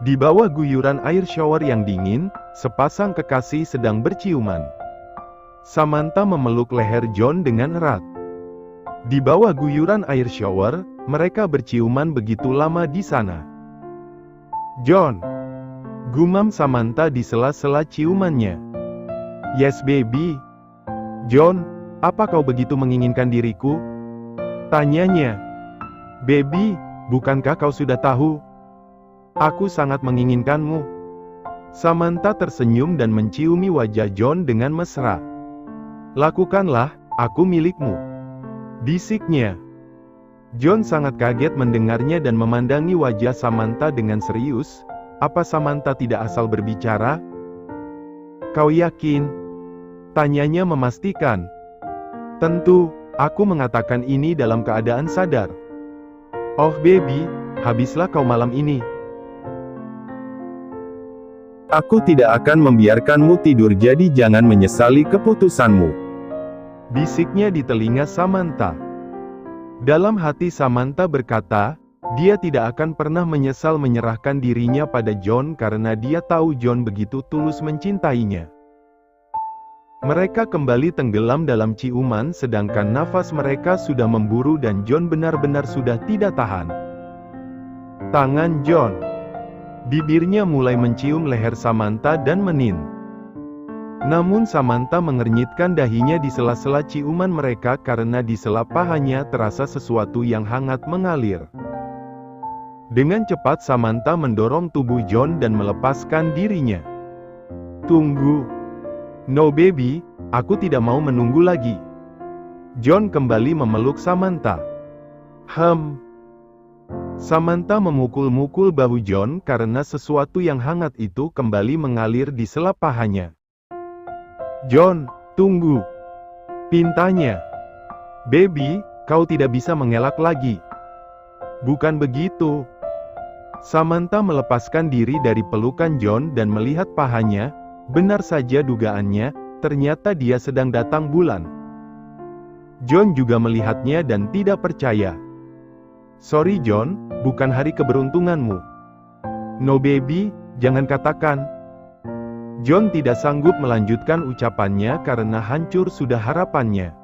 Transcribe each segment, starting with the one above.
Di bawah guyuran air shower yang dingin, sepasang kekasih sedang berciuman. Samantha memeluk leher John dengan erat. Di bawah guyuran air shower, mereka berciuman begitu lama di sana. "John," gumam Samantha di sela-sela ciumannya. "Yes baby." "John, apa kau begitu menginginkan diriku?" tanyanya. "Baby, bukankah kau sudah tahu? Aku sangat menginginkanmu." Samantha tersenyum dan menciumi wajah John dengan mesra. "Lakukanlah, aku milikmu," bisiknya. John sangat kaget mendengarnya dan memandangi wajah Samantha dengan serius. Apa Samantha tidak asal berbicara? "Kau yakin?" tanyanya memastikan. "Tentu, aku mengatakan ini dalam keadaan sadar." "Oh baby, habislah kau malam ini. Aku tidak akan membiarkanmu tidur, jadi jangan menyesali keputusanmu," bisiknya di telinga Samantha. Dalam hati Samantha berkata, dia tidak akan pernah menyesal menyerahkan dirinya pada John karena dia tahu John begitu tulus mencintainya. Mereka kembali tenggelam dalam ciuman sedangkan nafas mereka sudah memburu dan John benar-benar sudah tidak tahan. Tangan John. Bibirnya mulai mencium leher Samantha dan menin. Namun Samantha mengernyitkan dahinya di sela-sela ciuman mereka karena di sela pahanya terasa sesuatu yang hangat mengalir. Dengan cepat Samantha mendorong tubuh John dan melepaskan dirinya. "Tunggu. No baby, aku tidak mau menunggu lagi." John kembali memeluk Samantha. Samantha memukul-mukul bahu John karena sesuatu yang hangat itu kembali mengalir di sela pahanya. "John, tunggu," pintanya. "Baby, kau tidak bisa mengelak lagi." "Bukan begitu." Samantha melepaskan diri dari pelukan John dan melihat pahanya. Benar saja dugaannya, ternyata dia sedang datang bulan. John juga melihatnya dan tidak percaya. "Sorry John, bukan hari keberuntunganmu." "No baby, jangan katakan." John tidak sanggup melanjutkan ucapannya karena hancur sudah harapannya.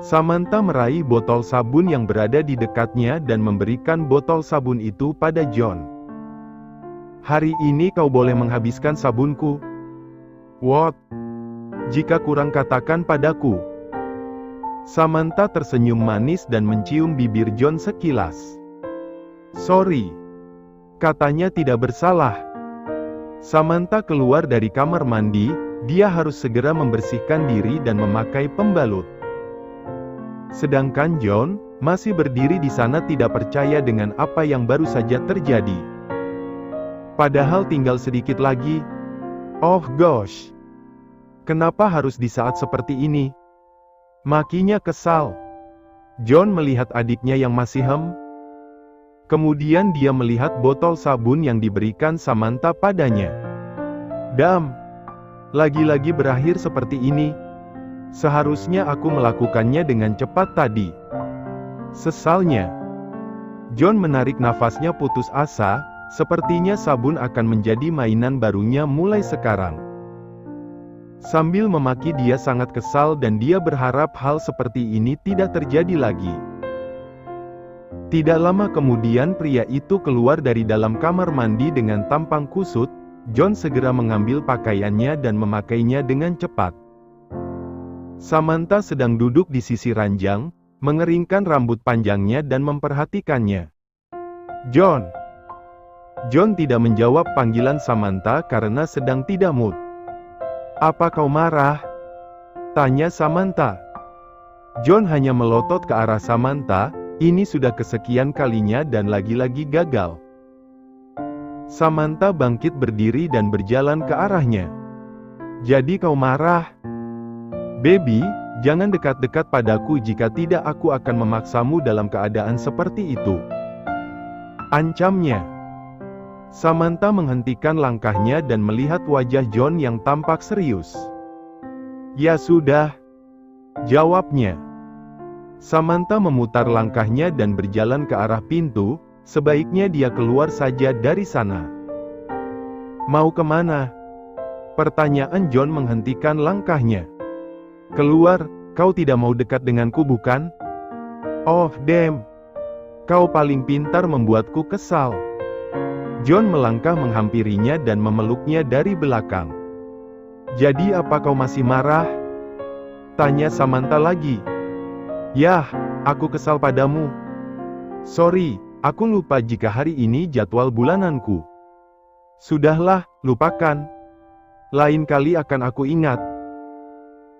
Samantha meraih botol sabun yang berada di dekatnya dan memberikan botol sabun itu pada John. "Hari ini kau boleh menghabiskan sabunku." "What? Jika kurang katakan padaku." Samantha tersenyum manis dan mencium bibir John sekilas. "Sorry," katanya tidak bersalah. Samantha keluar dari kamar mandi, dia harus segera membersihkan diri dan memakai pembalut. Sedangkan John masih berdiri di sana tidak percaya dengan apa yang baru saja terjadi. Padahal tinggal sedikit lagi. Oh gosh. Kenapa harus di saat seperti ini? Makinya kesal. John melihat adiknya yang masih Kemudian dia melihat botol sabun yang diberikan Samantha padanya. "Damn. Lagi-lagi berakhir seperti ini. Seharusnya aku melakukannya dengan cepat tadi." Sesalnya. John menarik nafasnya putus asa, sepertinya sabun akan menjadi mainan barunya mulai sekarang. Sambil memaki dia sangat kesal dan dia berharap hal seperti ini tidak terjadi lagi. Tidak lama kemudian pria itu keluar dari dalam kamar mandi dengan tampang kusut. John segera mengambil pakaiannya dan memakainya dengan cepat. Samantha sedang duduk di sisi ranjang, mengeringkan rambut panjangnya dan memperhatikannya. "John." John tidak menjawab panggilan Samantha karena sedang tidak mood. "Apa kau marah?" tanya Samantha. John hanya melotot ke arah Samantha. Ini sudah kesekian kalinya dan lagi-lagi gagal. Samantha bangkit berdiri dan berjalan ke arahnya. "Jadi kau marah? Baby, jangan dekat-dekat padaku, jika tidak aku akan memaksamu dalam keadaan seperti itu," ancamnya. Samantha menghentikan langkahnya dan melihat wajah John yang tampak serius. "Ya sudah," jawabnya. Samantha memutar langkahnya dan berjalan ke arah pintu. Sebaiknya dia keluar saja dari sana. Mau kemana? Pertanyaan John menghentikan langkahnya. Keluar, kau tidak mau dekat denganku bukan? Oh, damn. Kau paling pintar membuatku kesal. John melangkah menghampirinya dan memeluknya dari belakang. Jadi apa kau masih marah? Tanya Samantha lagi. Yah, aku kesal padamu. Sorry, aku lupa jika hari ini jadwal bulananku. Sudahlah, lupakan. Lain kali akan aku ingat.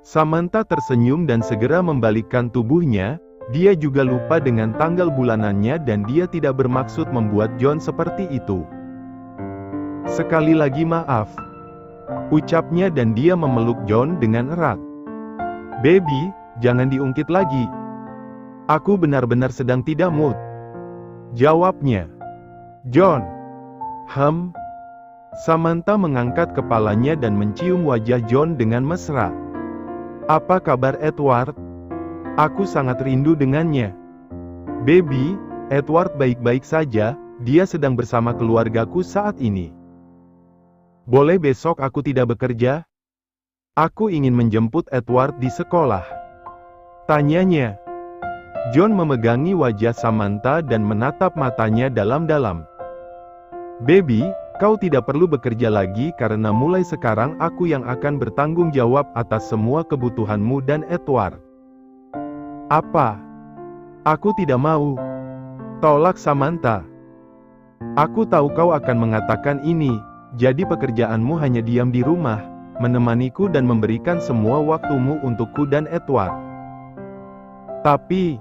Samantha tersenyum dan segera membalikkan tubuhnya. Dia juga lupa dengan tanggal bulanannya dan dia tidak bermaksud membuat John seperti itu. Sekali lagi maaf. Ucapnya dan dia memeluk John dengan erat. Baby, jangan diungkit lagi. Aku benar-benar sedang tidak mood. Jawabnya. John. Samantha mengangkat kepalanya dan mencium wajah John dengan mesra. Apa kabar Edward? Aku sangat rindu dengannya. Baby, Edward baik-baik saja, dia sedang bersama keluargaku saat ini. Boleh besok aku tidak bekerja? Aku ingin menjemput Edward di sekolah. Tanyanya. John memegangi wajah Samantha dan menatap matanya dalam-dalam. Baby, kau tidak perlu bekerja lagi karena mulai sekarang aku yang akan bertanggung jawab atas semua kebutuhanmu dan Edward. Apa? Aku tidak mau. Tolak Samantha. Aku tahu kau akan mengatakan ini, jadi pekerjaanmu hanya diam di rumah, menemaniku dan memberikan semua waktumu untukku dan Edward. Tapi,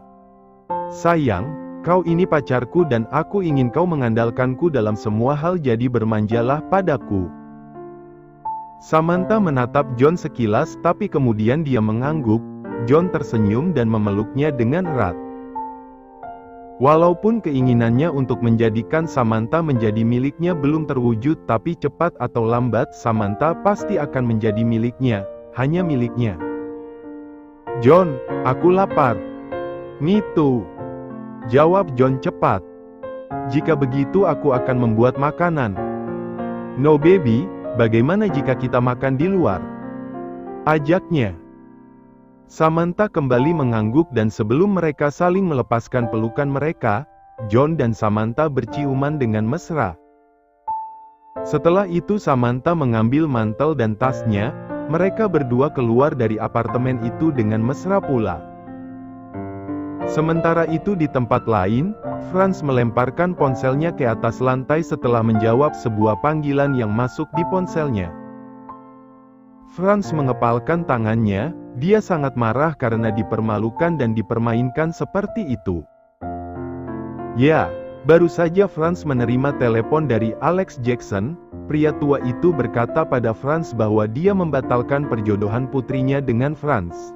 sayang, kau ini pacarku dan aku ingin kau mengandalkanku dalam semua hal jadi bermanjalah padaku. Samantha menatap John sekilas tapi kemudian dia mengangguk. John tersenyum dan memeluknya dengan erat. Walaupun keinginannya untuk menjadikan Samantha menjadi miliknya belum terwujud tapi cepat atau lambat Samantha pasti akan menjadi miliknya, hanya miliknya. John, aku lapar. Me too. Jawab John cepat. Jika begitu aku akan membuat makanan. No baby, bagaimana jika kita makan di luar? Ajaknya. Samantha kembali mengangguk dan sebelum mereka saling melepaskan pelukan mereka, John dan Samantha berciuman dengan mesra. Setelah itu Samantha mengambil mantel dan tasnya, mereka berdua keluar dari apartemen itu dengan mesra pula. Sementara itu di tempat lain, Franz melemparkan ponselnya ke atas lantai setelah menjawab sebuah panggilan yang masuk di ponselnya. Franz mengepalkan tangannya, dia sangat marah karena dipermalukan dan dipermainkan seperti itu. Ya, baru saja Franz menerima telepon dari Alex Jackson, pria tua itu berkata pada Franz bahwa dia membatalkan perjodohan putrinya dengan Franz.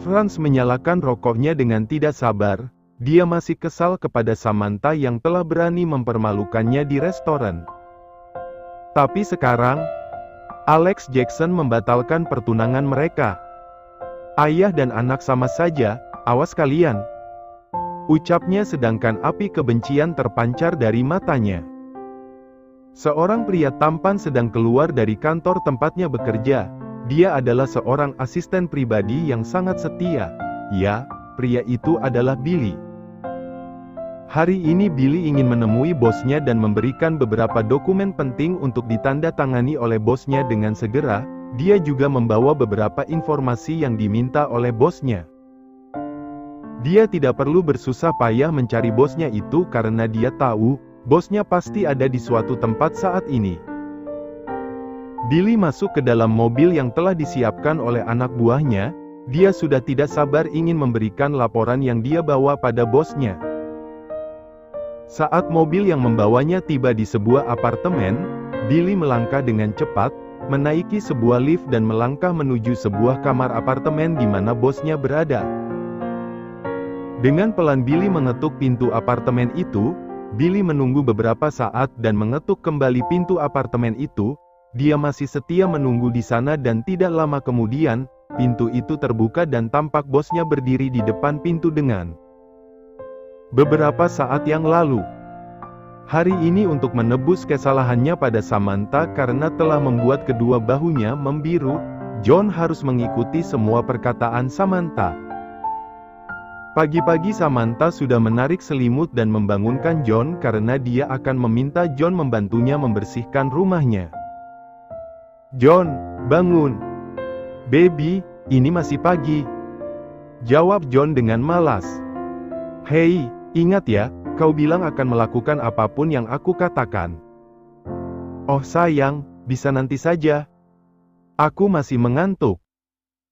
Franz menyalakan rokoknya dengan tidak sabar, dia masih kesal kepada Samantha yang telah berani mempermalukannya di restoran. Tapi sekarang, Alex Jackson membatalkan pertunangan mereka. Ayah dan anak sama saja, awas kalian. Ucapnya sedangkan api kebencian terpancar dari matanya. Seorang pria tampan sedang keluar dari kantor tempatnya bekerja. Dia adalah seorang asisten pribadi yang sangat setia. Ya, pria itu adalah Billy. Hari ini Billy ingin menemui bosnya dan memberikan beberapa dokumen penting untuk ditandatangani oleh bosnya dengan segera. Dia juga membawa beberapa informasi yang diminta oleh bosnya. Dia tidak perlu bersusah payah mencari bosnya itu karena dia tahu, bosnya pasti ada di suatu tempat saat ini. Billy masuk ke dalam mobil yang telah disiapkan oleh anak buahnya. Dia sudah tidak sabar ingin memberikan laporan yang dia bawa pada bosnya. Saat mobil yang membawanya tiba di sebuah apartemen, Billy melangkah dengan cepat, menaiki sebuah lift dan melangkah menuju sebuah kamar apartemen di mana bosnya berada. Dengan pelan Billy mengetuk pintu apartemen itu, Billy menunggu beberapa saat dan mengetuk kembali pintu apartemen itu. Dia masih setia menunggu di sana dan tidak lama kemudian, pintu itu terbuka dan tampak bosnya berdiri di depan pintu dengan beberapa saat yang lalu. Hari ini untuk menebus kesalahannya pada Samantha karena telah membuat kedua bahunya membiru, John harus mengikuti semua perkataan Samantha. Pagi-pagi Samantha sudah menarik selimut dan membangunkan John karena dia akan meminta John membantunya membersihkan rumahnya. "John, bangun. Baby, ini masih pagi," jawab John dengan malas. "Hei, ingat ya, kau bilang akan melakukan apapun yang aku katakan." "Oh sayang, bisa nanti saja. Aku masih mengantuk."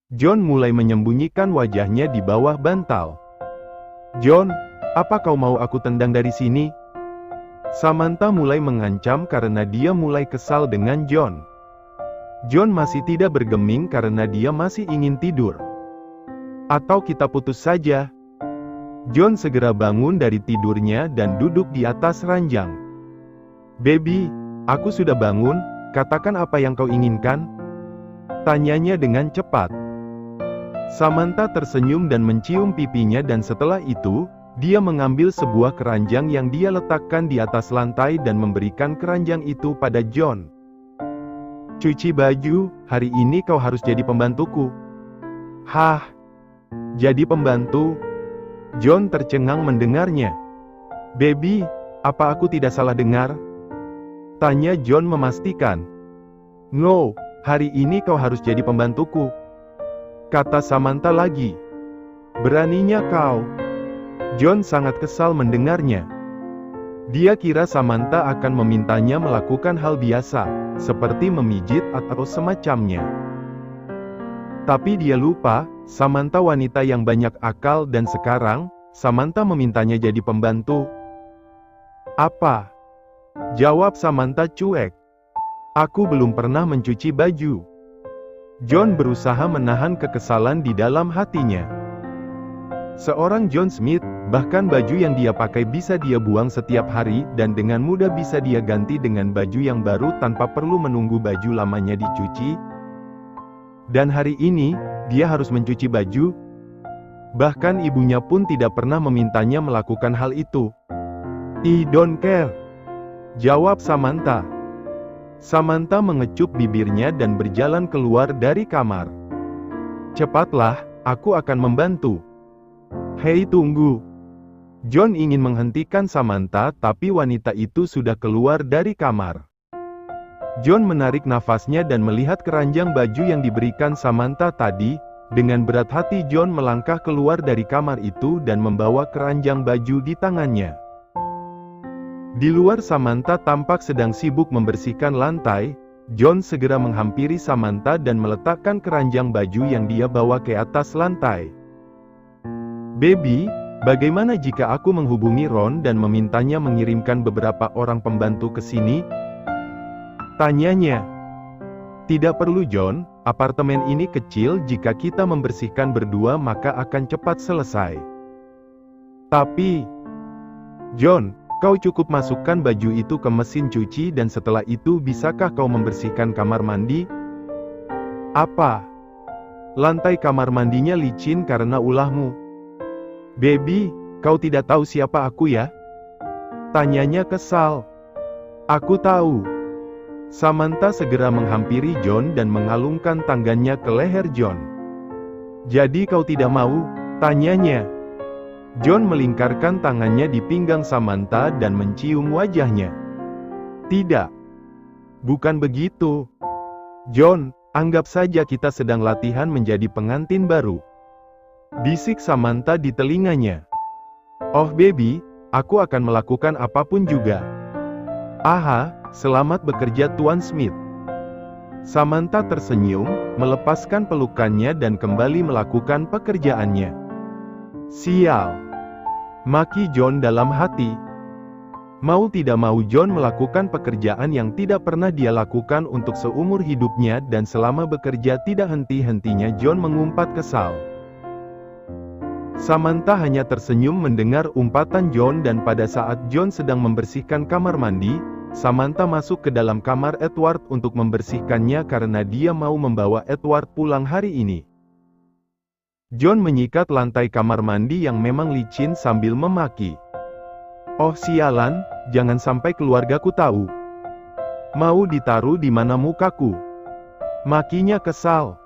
John mulai menyembunyikan wajahnya di bawah bantal. "John, apa kau mau aku tendang dari sini?" Samantha mulai mengancam karena dia mulai kesal dengan John. John masih tidak bergeming karena dia masih ingin tidur. "Atau kita putus saja." John segera bangun dari tidurnya dan duduk di atas ranjang. "Baby, aku sudah bangun, katakan apa yang kau inginkan?" tanyanya dengan cepat. Samantha tersenyum dan mencium pipinya dan setelah itu, dia mengambil sebuah keranjang yang dia letakkan di atas lantai dan memberikan keranjang itu pada John. "Cuci baju, hari ini kau harus jadi pembantuku." "Hah? Jadi pembantu?" John tercengang mendengarnya. "Baby, apa aku tidak salah dengar?" tanya John memastikan. "No, hari ini kau harus jadi pembantuku," kata Samantha lagi. "Beraninya kau." John sangat kesal mendengarnya. Dia kira Samantha akan memintanya melakukan hal biasa, seperti memijit atau semacamnya. Tapi dia lupa, Samantha wanita yang banyak akal dan sekarang, Samantha memintanya jadi pembantu. "Apa?" jawab Samantha cuek. "Aku belum pernah mencuci baju." John berusaha menahan kekesalan di dalam hatinya. Seorang John Smith, bahkan baju yang dia pakai bisa dia buang setiap hari dan dengan mudah bisa dia ganti dengan baju yang baru tanpa perlu menunggu baju lamanya dicuci. Dan hari ini, dia harus mencuci baju. Bahkan ibunya pun tidak pernah memintanya melakukan hal itu. "I don't care," jawab Samantha. Samantha mengecup bibirnya dan berjalan keluar dari kamar. "Cepatlah, aku akan membantu." "Hei tunggu." John ingin menghentikan Samantha tapi wanita itu sudah keluar dari kamar. John menarik nafasnya dan melihat keranjang baju yang diberikan Samantha tadi. Dengan berat hati John melangkah keluar dari kamar itu dan membawa keranjang baju di tangannya. Di luar Samantha tampak sedang sibuk membersihkan lantai. John segera menghampiri Samantha dan meletakkan keranjang baju yang dia bawa ke atas lantai. "Baby, bagaimana jika aku menghubungi Ron dan memintanya mengirimkan beberapa orang pembantu ke sini?" tanyanya. "Tidak perlu John, apartemen ini kecil, jika kita membersihkan berdua maka akan cepat selesai." "Tapi, John, kau cukup masukkan baju itu ke mesin cuci dan setelah itu bisakah kau membersihkan kamar mandi?" "Apa? Lantai kamar mandinya licin karena ulahmu." "Baby, kau tidak tahu siapa aku ya?" tanyanya kesal. "Aku tahu." Samantha segera menghampiri John dan mengalungkan tangannya ke leher John. "Jadi kau tidak mau?" tanyanya. John melingkarkan tangannya di pinggang Samantha dan mencium wajahnya. "Tidak. Bukan begitu. John, anggap saja kita sedang latihan menjadi pengantin baru." Bisik Samantha di telinganya. "Oh baby, aku akan melakukan apapun juga." "Aha, selamat bekerja Tuan Smith." Samantha tersenyum, melepaskan pelukannya dan kembali melakukan pekerjaannya. "Sial," maki John dalam hati. Mau tidak mau John melakukan pekerjaan yang tidak pernah dia lakukan untuk seumur hidupnya dan selama bekerja tidak henti-hentinya John mengumpat kesal. Samantha hanya tersenyum mendengar umpatan John dan pada saat John sedang membersihkan kamar mandi, Samantha masuk ke dalam kamar Edward untuk membersihkannya karena dia mau membawa Edward pulang hari ini. John menyikat lantai kamar mandi yang memang licin sambil memaki. "Oh sialan, jangan sampai keluargaku tahu. Mau ditaruh di mana mukaku? Makinya kesal.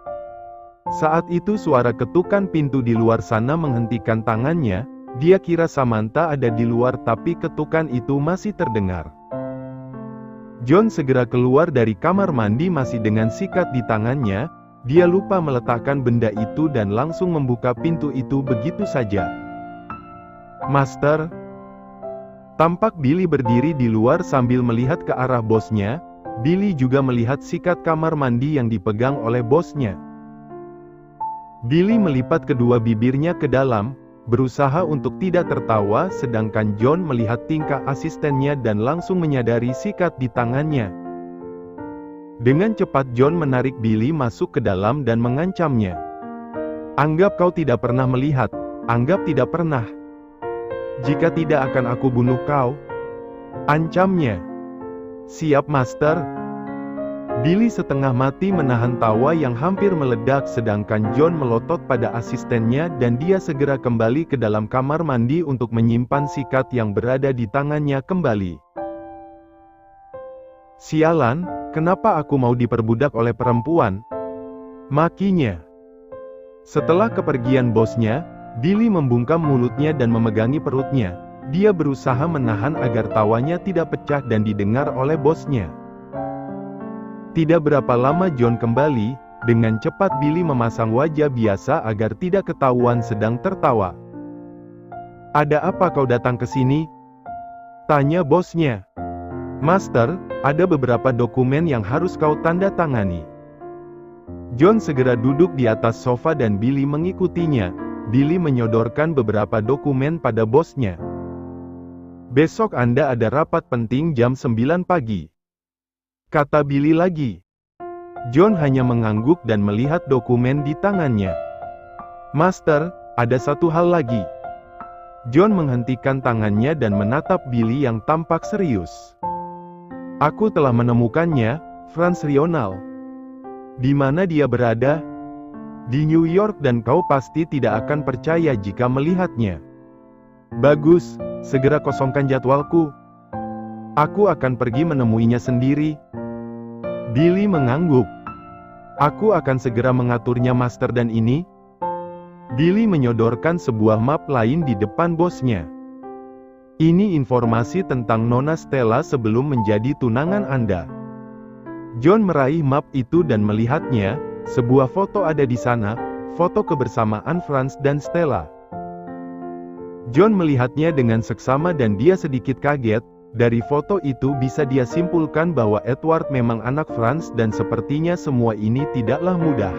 Saat itu suara ketukan pintu di luar sana menghentikan tangannya. Dia kira Samantha ada di luar tapi ketukan itu masih terdengar. John segera keluar dari kamar mandi masih dengan sikat di tangannya. Dia lupa meletakkan benda itu dan langsung membuka pintu itu begitu saja. Master. Tampak Billy berdiri di luar sambil melihat ke arah bosnya. Billy juga melihat sikat kamar mandi yang dipegang oleh bosnya. Billy melipat kedua bibirnya ke dalam, berusaha untuk tidak tertawa sedangkan John melihat tingkah asistennya dan langsung menyadari sikat di tangannya. Dengan cepat John menarik Billy masuk ke dalam dan mengancamnya. Anggap kau tidak pernah melihat, anggap tidak pernah. Jika tidak akan aku bunuh kau. Ancamnya. Siap master. Billy setengah mati menahan tawa yang hampir meledak sedangkan John melotot pada asistennya dan dia segera kembali ke dalam kamar mandi untuk menyimpan sikat yang berada di tangannya kembali. Sialan, kenapa aku mau diperbudak oleh perempuan? Makinya. Setelah kepergian bosnya, Billy membungkam mulutnya dan memegangi perutnya. Dia berusaha menahan agar tawanya tidak pecah dan didengar oleh bosnya. Tidak berapa lama John kembali, dengan cepat Billy memasang wajah biasa agar tidak ketahuan sedang tertawa. Ada apa kau datang ke sini? Tanya bosnya. Master, ada beberapa dokumen yang harus kau tanda tangani. John segera duduk di atas sofa dan Billy mengikutinya. Billy menyodorkan beberapa dokumen pada bosnya. Besok Anda ada rapat penting jam 9 pagi. Kata Billy lagi. John hanya mengangguk dan melihat dokumen di tangannya. Master, ada satu hal lagi. John menghentikan tangannya dan menatap Billy yang tampak serius. Aku telah menemukannya, Franz Rional. Di mana dia berada? Di New York dan kau pasti tidak akan percaya jika melihatnya. Bagus, segera kosongkan jadwalku. Aku akan pergi menemuinya sendiri. Billy mengangguk. Aku akan segera mengaturnya master dan ini. Billy menyodorkan sebuah map lain di depan bosnya. Ini informasi tentang Nona Stella sebelum menjadi tunangan Anda. John meraih map itu dan melihatnya. Sebuah foto ada di sana, foto kebersamaan Franz dan Stella. John melihatnya dengan seksama dan dia sedikit kaget. Dari foto itu bisa dia simpulkan bahwa Edward memang anak Franz dan sepertinya semua ini tidaklah mudah.